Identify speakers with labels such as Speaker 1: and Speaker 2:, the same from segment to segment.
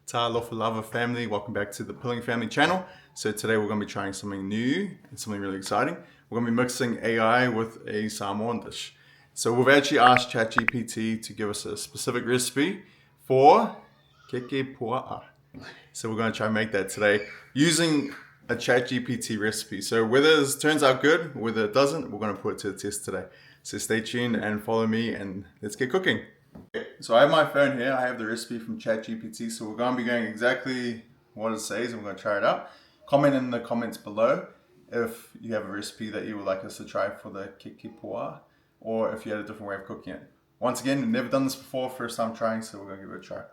Speaker 1: Talofa Lava family, welcome back to the Pulling Family channel. So today we're going to be trying something new and something really exciting. We're going to be mixing AI with a Samoan dish. So we've actually asked ChatGPT to give us a specific recipe for Keke Pua'a. So we're going to try and make that today using a ChatGPT recipe. So whether it turns out good, whether it doesn't, we're going to put it to the test today. So stay tuned and follow me and let's get cooking. So I have my phone here, I have the recipe from ChatGPT, so we're going to be going exactly what it says and we're going to try it out. Comment in the comments below if you have a recipe that you would like us to try for the Keke Pua'a, or if you had a different way of cooking it. Once again, we've never done this before, first time trying, so we're going to give it a try.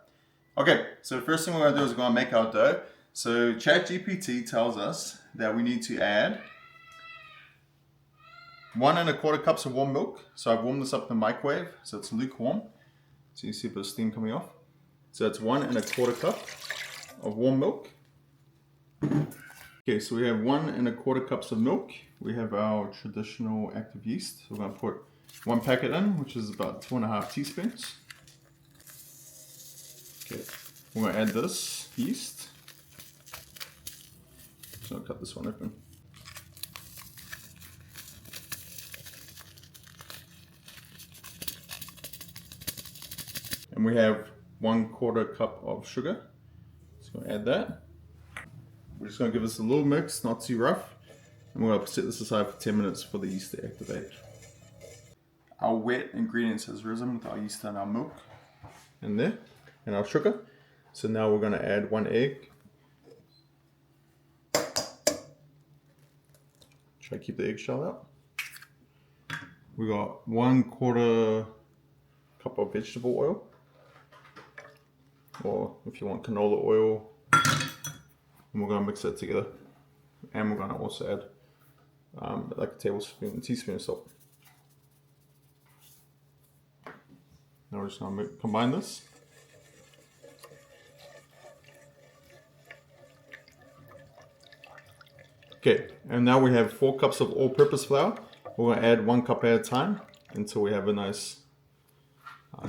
Speaker 1: Okay, so the first thing we're going to do is we're going to make our dough. So ChatGPT tells us that we need to add 1 1/4 cups of warm milk. So I've warmed this up in the microwave, so it's lukewarm. So you see a bit of steam coming off. So that's 1 1/4 cup of warm milk. Okay, so we have 1 1/4 cups of milk. We have our traditional active yeast. So we're going to put 1 packet in, which is about 2.5 teaspoons. Okay, we're going to add this yeast. So I'll cut this one open. And we have 1/4 cup of sugar. So we'll add that. We're just going to give this a little mix, not too rough. And we're going to set this aside for 10 minutes for the yeast to activate. Our wet ingredients has risen with our yeast and our milk in there, and our sugar. So now we're going to add 1 egg. Try to keep the eggshell out. We got 1/4 cup of vegetable oil. Or if you want canola oil, and we're going to mix that together. And we're going to also add like a teaspoon of salt. Now we're just going to combine this. Okay, and now we have 4 cups of all-purpose flour. We're going to add 1 cup at a time until we have a nice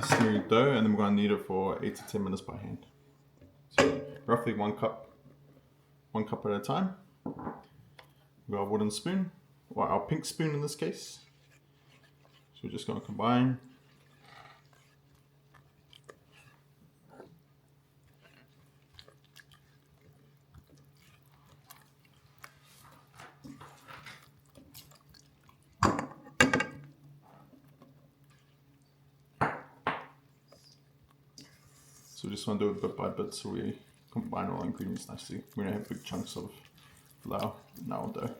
Speaker 1: smooth dough, and then we're going to knead it for 8 to 10 minutes by hand. So roughly 1 cup at a time. We've got a wooden spoon, or our pink spoon in this case. So we're just going to combine. So we just want to do it bit by bit so we combine all ingredients nicely. We're going to have big chunks of flour in our dough.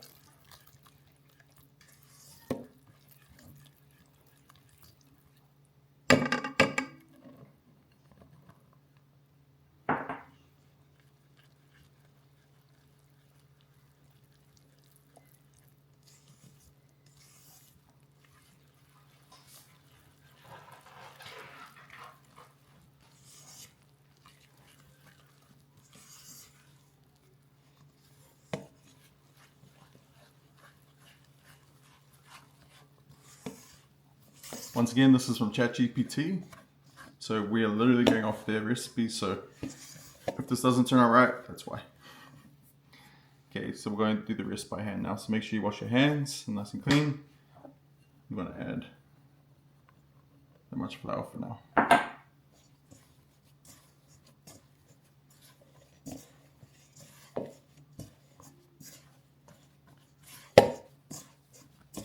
Speaker 1: Once again, this is from ChatGPT, so we are literally going off their recipe, so if this doesn't turn out right, that's why. Okay, so we're going to do the rest by hand now, so make sure you wash your hands nice and clean. I'm going to add that much flour for now.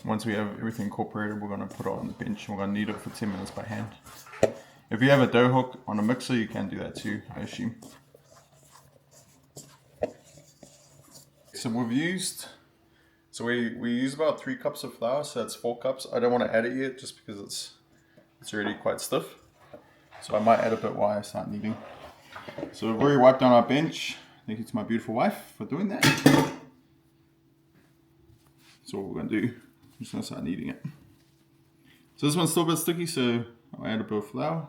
Speaker 1: Once we have everything incorporated, we're going to put it on the bench and we're going to knead it for 10 minutes by hand. If you have a dough hook on a mixer, you can do that too, I assume. So we use about 3 cups of flour, so that's 4 cups. I don't want to add it yet just because it's already quite stiff. So I might add a bit while I start kneading. So we've already wiped down our bench. Thank you to my beautiful wife for doing that. So what we're going to do, I'm just going to start kneading it. So this one's still a bit sticky, so I'll add a bit of flour.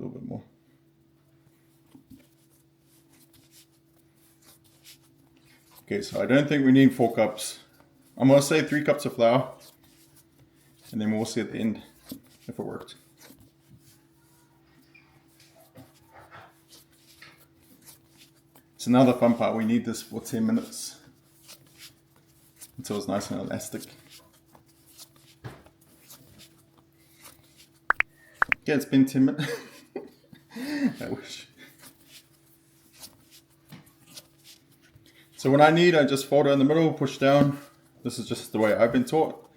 Speaker 1: little bit more. Okay, so I don't think we need 4 cups. I'm going to say 3 cups of flour. And then we'll see at the end if it worked. So now the fun part, we need this for 10 minutes. Until it's nice and elastic. Yeah, it's been 10 minutes. I wish. So when I knead, I just fold it in the middle, push down. This is just the way I've been taught.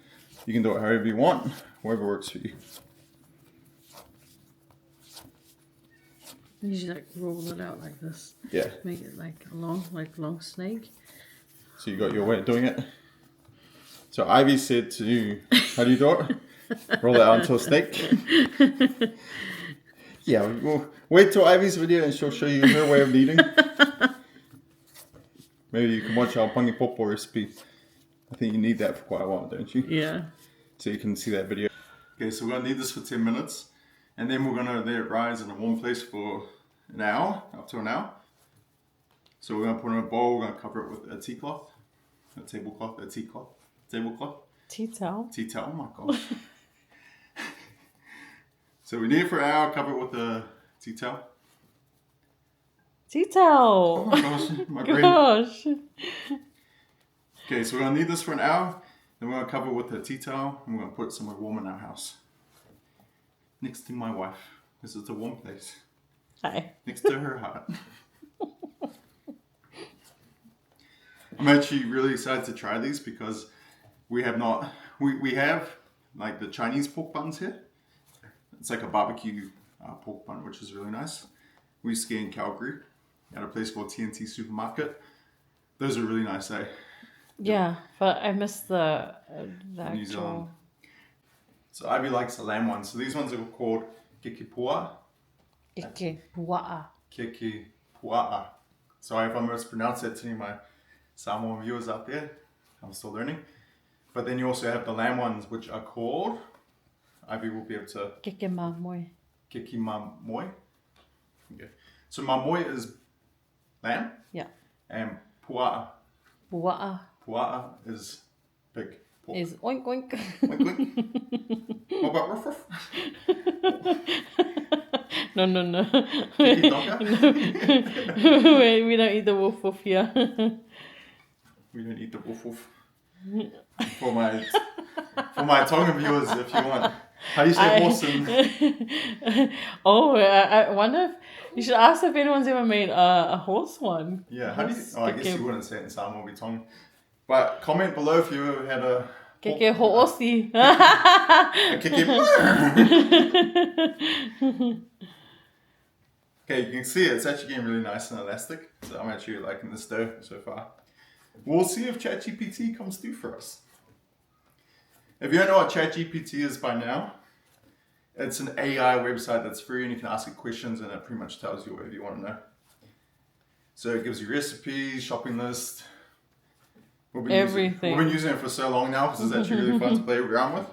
Speaker 1: You can do it however you want, whatever works for you.
Speaker 2: You just like roll it out like this.
Speaker 1: Yeah.
Speaker 2: Make it like a long snake.
Speaker 1: So you got your way of doing it. So Ivy said to, how do you do it? Roll it out into a steak. Yeah, we'll wait till Ivy's video and she'll show you her way of kneading. Maybe you can watch our pangi popo recipe. I think you need that for quite a while, don't you?
Speaker 2: Yeah.
Speaker 1: So you can see that video. Okay, so we're going to knead this for 10 minutes. And then we're going to let it rise in a warm place for an hour, up to an hour. So we're going to put it in a bowl, we're going to cover it with a tea towel.
Speaker 2: Tea towel?
Speaker 1: Tea towel, oh my gosh. So we knead it for an hour, cover it with a tea towel.
Speaker 2: Tea towel!
Speaker 1: Oh my gosh, my brain.
Speaker 2: Gosh!
Speaker 1: Okay, so we're going to knead this for an hour, then we're going to cover it with a tea towel, and we're going to put it somewhere warm in our house. Next to my wife, because it's a warm place.
Speaker 2: Hi.
Speaker 1: Next to her heart. I'm actually really excited to try these because we have like the Chinese pork buns here. It's like a barbecue pork bun, which is really nice. We used to get in Calgary at a place called TNT Supermarket. Those are really nice, eh?
Speaker 2: Yeah, but I missed the
Speaker 1: New Zealand.
Speaker 2: actual...
Speaker 1: So Ivy likes the lamb ones. So these ones are called Keke Pua'a.
Speaker 2: Keke Pua'a.
Speaker 1: Keke Pua'a. Sorry if I mispronounced that to any of my Samoan viewers out there. I'm still learning. But then you also have the lamb ones, which are called... Ivy will be able to...
Speaker 2: Keke Mamoe.
Speaker 1: Keke Mamoe. Okay. So Mamoe is lamb.
Speaker 2: Yeah.
Speaker 1: And Pua'a.
Speaker 2: Pua'a
Speaker 1: Pua'a is pig. Pork.
Speaker 2: is oink oink.
Speaker 1: Oink, oink. What about ruff ruff?
Speaker 2: No.
Speaker 1: Keke donka?
Speaker 2: Wait, we don't eat the woof woof here.
Speaker 1: We don't eat the woof woof. For my Tongan viewers, if you want. How do you say horse in...
Speaker 2: I wonder if... You should ask if anyone's ever made a horse one.
Speaker 1: Yeah, how do you... Oh, I guess you wouldn't say it in Samoan, it'd be Tongan. But comment below if you ever had a...
Speaker 2: Keke ho'osi.
Speaker 1: A keke... Okay, you can see it's actually getting really nice and elastic. So I'm actually liking this dough so far. We'll see if ChatGPT comes through for us. If you don't know what ChatGPT is by now, it's an AI website that's free and you can ask it questions and it pretty much tells you whatever you want to know. So it gives you recipes, shopping list.
Speaker 2: Everything.
Speaker 1: We've been using it for so long now because it's actually really fun to play around with.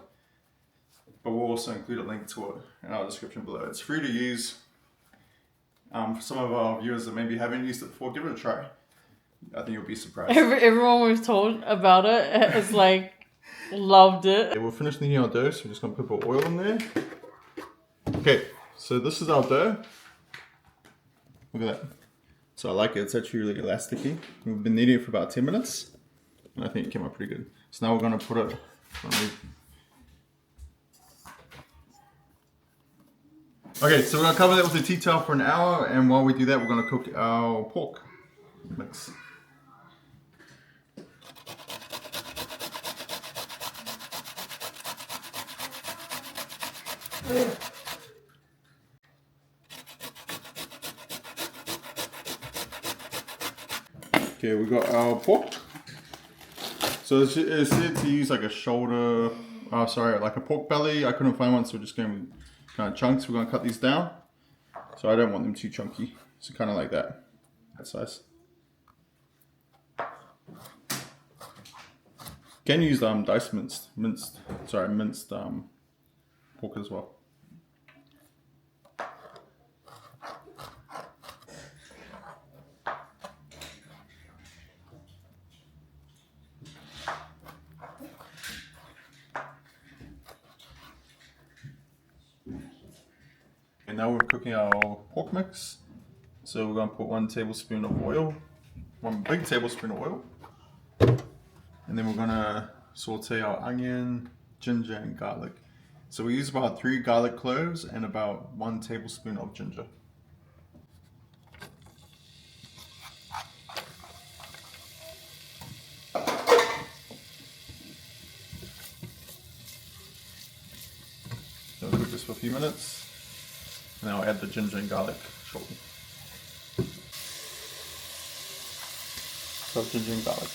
Speaker 1: But we'll also include a link to it in our description below. It's free to use. For some of our viewers that maybe haven't used it before, give it a try. I think you'll be surprised.
Speaker 2: Everyone we've told about it is like, loved it.
Speaker 1: Okay, we'll finish kneading our dough, so we're just going to put oil in there. Okay, so this is our dough. Look at that. So I like it, it's actually really elasticy. We've been kneading it for about 10 minutes. And I think it came out pretty good. So now we're going to put it... Okay, so we're going to cover that with a tea towel for an hour, and while we do that, we're going to cook our pork mix. Okay, we got our pork. So it's said to use like a shoulder, like a pork belly. I couldn't find one, so we're just going kind of chunks. We're going to cut these down. So I don't want them too chunky. So kind of like that size. Can use diced minced pork as well. And now we're cooking our pork mix. So we're going to put 1 tablespoon of oil, 1 big tablespoon of oil. And then we're going to saute our onion, ginger, and garlic. So we use about 3 garlic cloves and about 1 tablespoon of ginger. So we'll cook this for a few minutes, and then I'll add the ginger and garlic shortly. So ginger and garlic.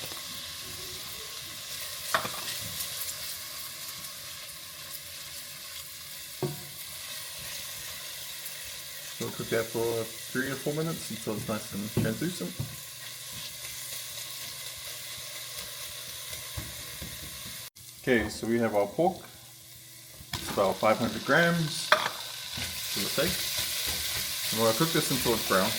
Speaker 1: So we'll cook that for 3 or 4 minutes until it's nice and translucent. Okay, so we have our pork. It's about 500 grams, give or take. And we'll cook this until it's brown.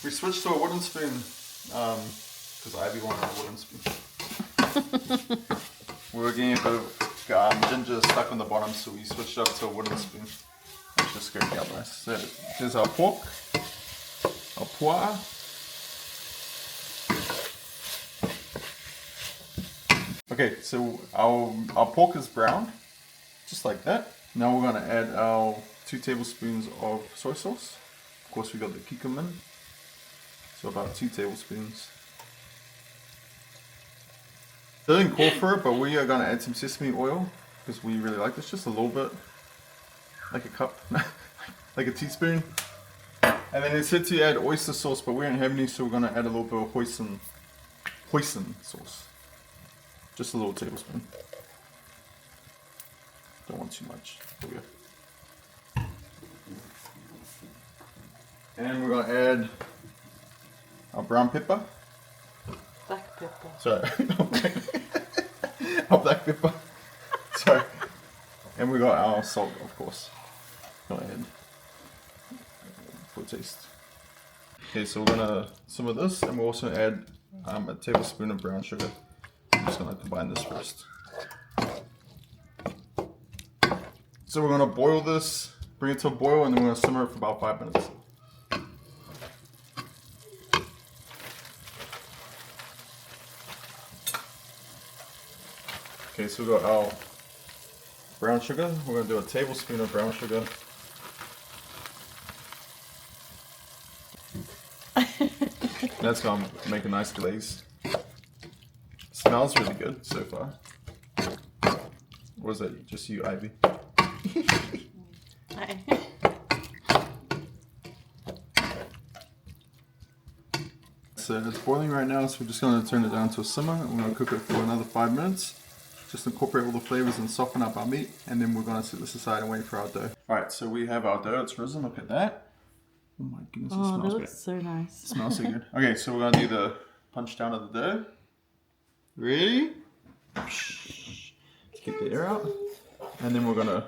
Speaker 1: We switched to a wooden spoon because Ivy wanted a wooden spoon. We were getting a bit of ginger stuck on the bottom, so we switched up to a wooden spoon. Let's just scrape it out nice. So here's our pork, our pua'a. Okay, so our pork is brown, just like that. Now we're going to add our 2 tablespoons of soy sauce. Of course, we got the keke, so about 2 tablespoons. They didn't call for it, but we are going to add some sesame oil because we really like this, just a little bit, like a cup, like a teaspoon. And then it said to add oyster sauce, but we don't have any, so we're going to add a little bit of hoisin sauce. Just a little tablespoon. Don't want too much. There we go. And we're going to add our brown pepper.
Speaker 2: Black pepper.
Speaker 1: Sorry. Our black pepper. Sorry. And we got our salt, of course. Go ahead. For taste. Okay, so we're gonna some of this, and we'll also add a tablespoon of brown sugar. I'm just gonna combine this first. So we're gonna boil this, bring it to a boil, and then we're gonna simmer it for about 5 minutes. Okay, so we got our brown sugar. We're going to do a tablespoon of brown sugar. That's going to make a nice glaze. Smells really good so far. Or is that just you, Ivy? So it's boiling right now, so we're just going to turn it down to a simmer. And we're going to cook it for another 5 minutes. Just incorporate all the flavors and soften up our meat, and then we're going to set this aside and wait for our dough. Alright, so we have our dough, it's risen, look at that. Oh my goodness, it smells
Speaker 2: that
Speaker 1: great.
Speaker 2: looks so nice.
Speaker 1: It smells so good. Okay, so we're going to do the punch down of the dough. Ready? Let's get the air out. And then we're going to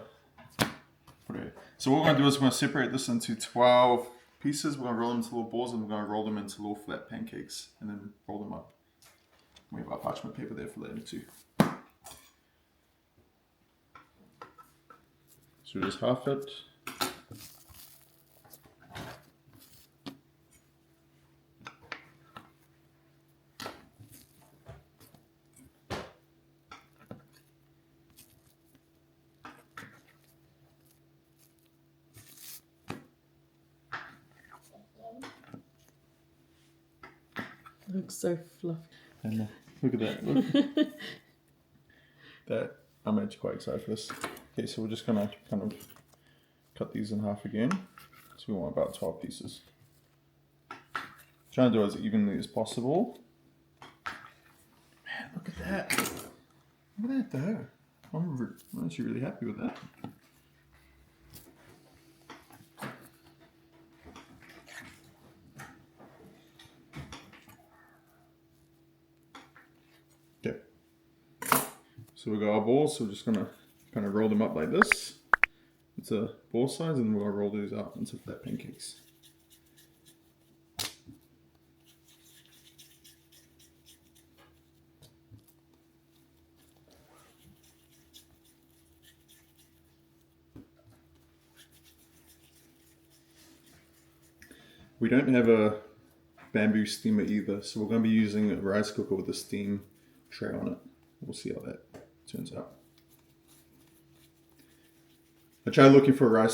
Speaker 1: put it. So what we're going to do is we're going to separate this into 12 pieces. We're going to roll them into little balls, and we're going to roll them into little flat pancakes, and then roll them up. We have our parchment paper there for later too. So just half it.
Speaker 2: It looks so fluffy.
Speaker 1: I know. Look at that. Look. That I'm actually quite excited for this. Okay, so we're just gonna kind of cut these in half again. So we want about 12 pieces. Trying to do it as evenly as possible. Man, look at that. Look at that dough. I'm actually really happy with that. Okay. So we got our balls, so we're just gonna kind of roll them up like this into ball size, and we're gonna roll these out into flat pancakes. We don't have a bamboo steamer either, so we're going to be using a rice cooker with a steam tray on it. We'll see how that turns out. I tried looking for a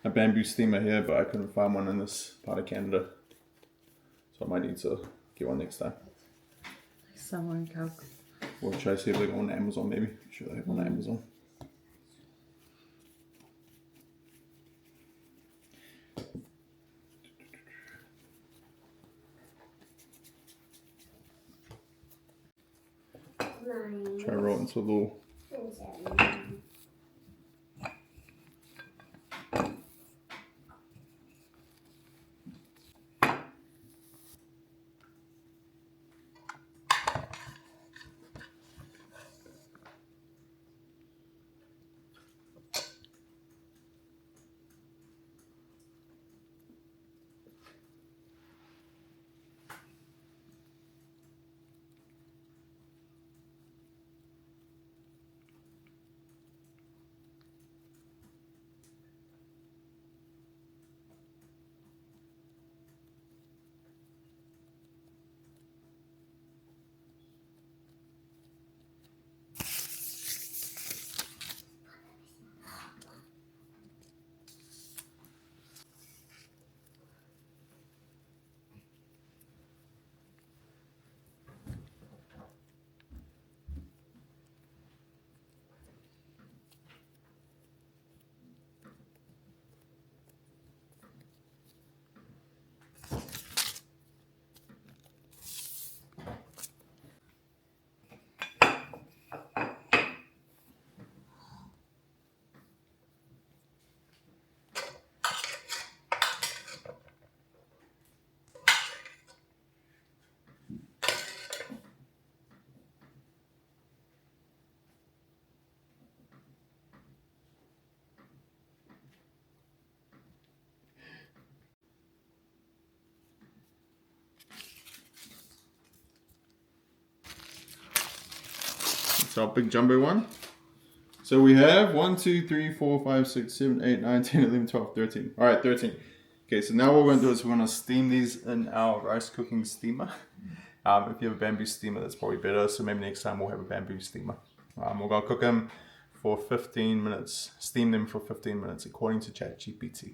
Speaker 1: bamboo steamer here, but I couldn't find one in this part of Canada. So I might need to get one next time.
Speaker 2: Someone cook.
Speaker 1: We'll try to see if they got one on Amazon maybe. I'm sure they have one on Amazon. Try to roll it into a little. It's our big jumbo one. So we have 1, 2, 3, 4, 5, 6, 7, 8, 9, 10, 11, 12, 13. All right, 13. Okay, so now what we're going to do is we're going to steam these in our rice cooking steamer. If you have a bamboo steamer, that's probably better. So maybe next time we'll have a bamboo steamer. We're going to cook them for 15 minutes, steam them for 15 minutes, according to ChatGPT.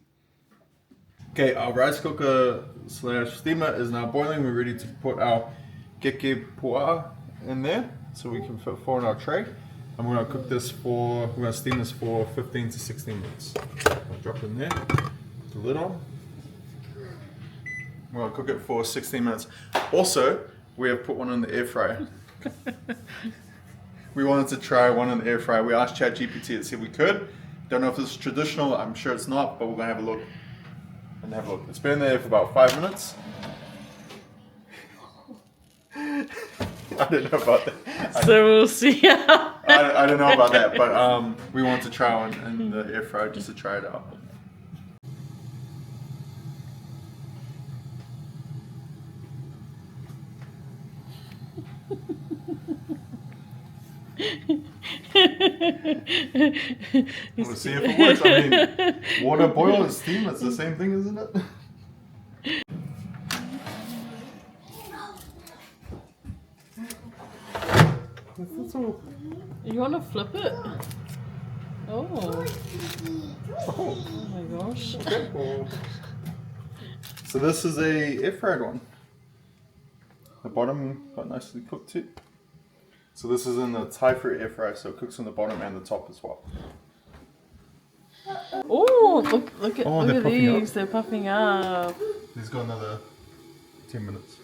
Speaker 1: Okay, our rice cooker slash steamer is now boiling. We're ready to put our Keke Pua'a in there, so we can fit 4 in our tray. And we're going to steam this for 15 to 16 minutes. I'll drop it in there, put the lid on. We're going to cook it for 16 minutes. Also, we have put one in the air fryer. We wanted to try one in the air fryer. We asked ChatGPT, it said we could. Don't know if this is traditional, I'm sure it's not, but we're going to have a look. It's been in there for about 5 minutes. I don't know about that.
Speaker 2: So we'll see.
Speaker 1: I don't know about that, but we want to try one in the air fryer just to try it out. We'll see if it works. I mean, water boil and steam, it's the same thing, isn't it?
Speaker 2: You want to flip it? Oh. Oh my gosh.
Speaker 1: Okay. So this is a air fried one. The bottom got nicely cooked too. So this is in the Thai-free air fryer, so it cooks on the bottom and the top as well.
Speaker 2: Oh, look at
Speaker 1: puffing
Speaker 2: these.
Speaker 1: up.
Speaker 2: They're puffing up.
Speaker 1: These got another 10 minutes.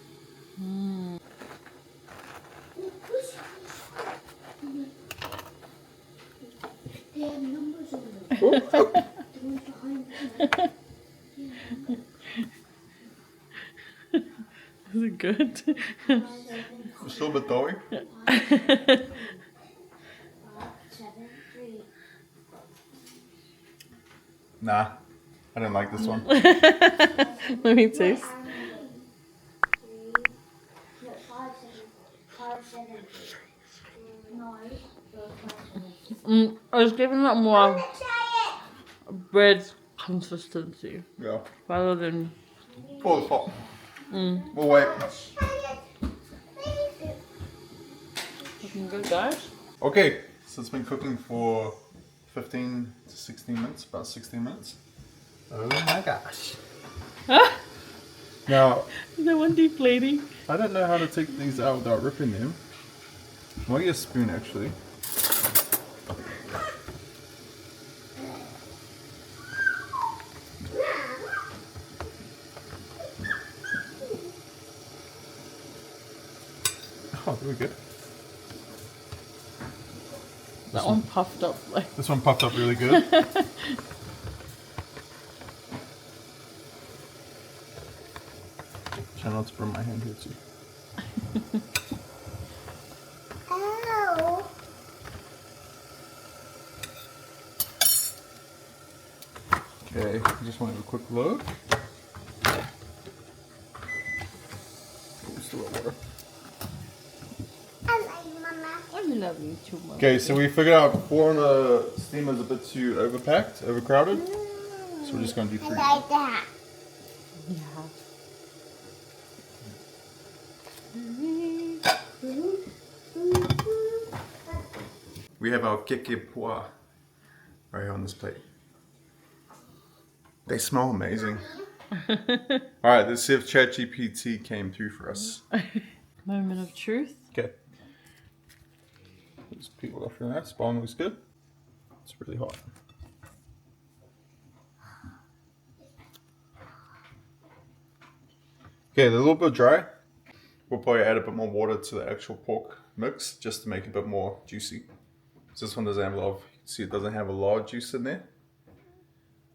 Speaker 3: They have numbers on them. The ones behind them.
Speaker 2: Is it good?
Speaker 1: It's still a bit doughy.
Speaker 3: 5, 7, 3.
Speaker 1: Nah, I don't like this one.
Speaker 2: Let me taste.
Speaker 3: 5, 7. No, 5, 7.
Speaker 2: I was giving it more bread consistency
Speaker 1: Yeah.
Speaker 2: rather than.
Speaker 1: Oh, it's hot. We'll wait.
Speaker 2: Looking good, guys.
Speaker 1: Okay, so it's been cooking for 15 to 16 minutes, about 16 minutes. Oh my gosh. Now,
Speaker 2: Is that one deflating?
Speaker 1: I don't know how to take these out without ripping them. I might get a spoon actually. Oh, there we go.
Speaker 2: That one puffed up like.
Speaker 1: This one puffed up really good. Try not to burn my hand here too.
Speaker 3: Ow.
Speaker 1: Okay, just want to have a quick look. Still got water.
Speaker 3: I like Mama.
Speaker 2: I love you too much.
Speaker 1: Okay, so we figured out before the steamer is a bit too overpacked, overcrowded. So we're just going to do
Speaker 3: I
Speaker 1: 3.
Speaker 3: like that.
Speaker 2: Yeah.
Speaker 1: We have our Keke Pua'a right here on this plate. They smell amazing. Alright, let's see if ChatGPT came through for us.
Speaker 2: Moment of truth.
Speaker 1: Okay. Just peel it off from that. Spawn looks good. It's really hot. Okay, they're a little bit dry. We'll probably add a bit more water to the actual pork mix just to make it a bit more juicy. So this one doesn't have a lot of, see, it doesn't have a lot of juice in there.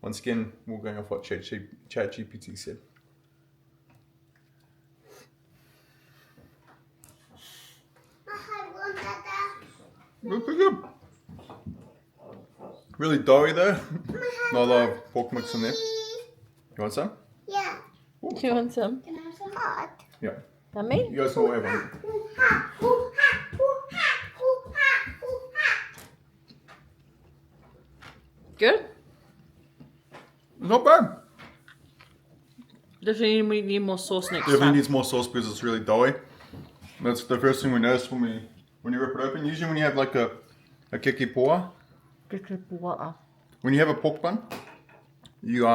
Speaker 1: Once again, we're going off what ChatGPT said. Looks pretty good. Really doughy though. Not a lot of pork mix in there. You want some?
Speaker 3: Yeah.
Speaker 1: Ooh,
Speaker 2: Do you want some?
Speaker 3: Can I have some hot?
Speaker 1: yeah.
Speaker 2: Yummy?
Speaker 1: You guys can all have one.
Speaker 2: Good?
Speaker 1: Not bad.
Speaker 2: Definitely need more sauce next
Speaker 1: Definitely
Speaker 2: time.
Speaker 1: needs more sauce because it's really doughy. That's the first thing we notice when you rip it open. Usually when you have like a Keke Pua'a,
Speaker 2: Keke Pua'a.
Speaker 1: when you have a pork bun, you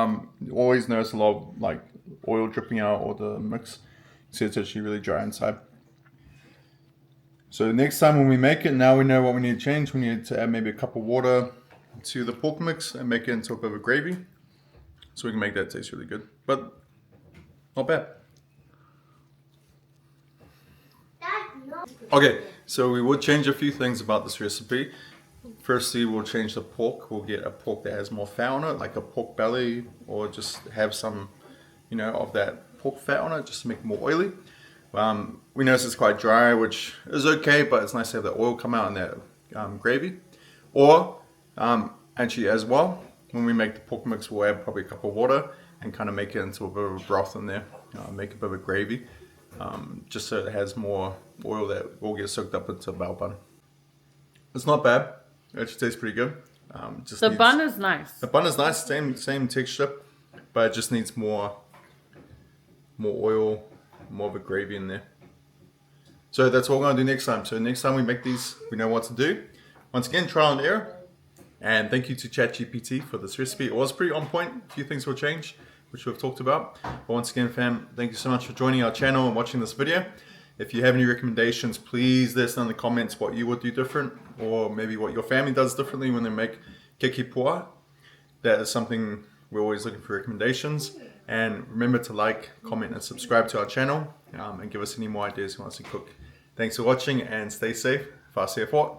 Speaker 1: always notice a lot of like oil dripping out or the mix. See, it's actually really dry inside. So next time when we make it, now we know what we need to change. We need to add maybe a cup of water to the pork mix and make it into a bit of a gravy. So we can make that taste really good. But not bad. Okay, so we will change a few things about this recipe. Firstly, we'll change the pork. We'll get a pork that has more fat on it, like a pork belly, or just have some, you know, of that pork fat on it, just to make it more oily. We notice it's quite dry, which is okay, but it's nice to have the oil come out in that gravy. Or, actually as well, when we make the pork mix, we'll add probably a cup of water and kind of make it into a bit of a broth in there, make a bit of a gravy, just so it has more oil that will get soaked up into a bao bun. It's not bad. It actually tastes pretty good.
Speaker 2: The bun is nice.
Speaker 1: The bun is nice, same texture, but it just needs more oil, more of a gravy in there. So that's what we're gonna do next time. So next time we make these, we know what to do. Once again, trial and error. And thank you to ChatGPT for this recipe. It was pretty on point. A few things will change, which we've talked about. But once again, fam, thank you so much for joining our channel and watching this video. If you have any recommendations, please let us know in the comments what you would do different, or maybe what your family does differently when they make Keke Pua'a. That is something we're always looking for recommendations. And remember to like, comment, and subscribe to our channel, and give us any more ideas you want us to cook. Thanks for watching and stay safe. Fa se fort.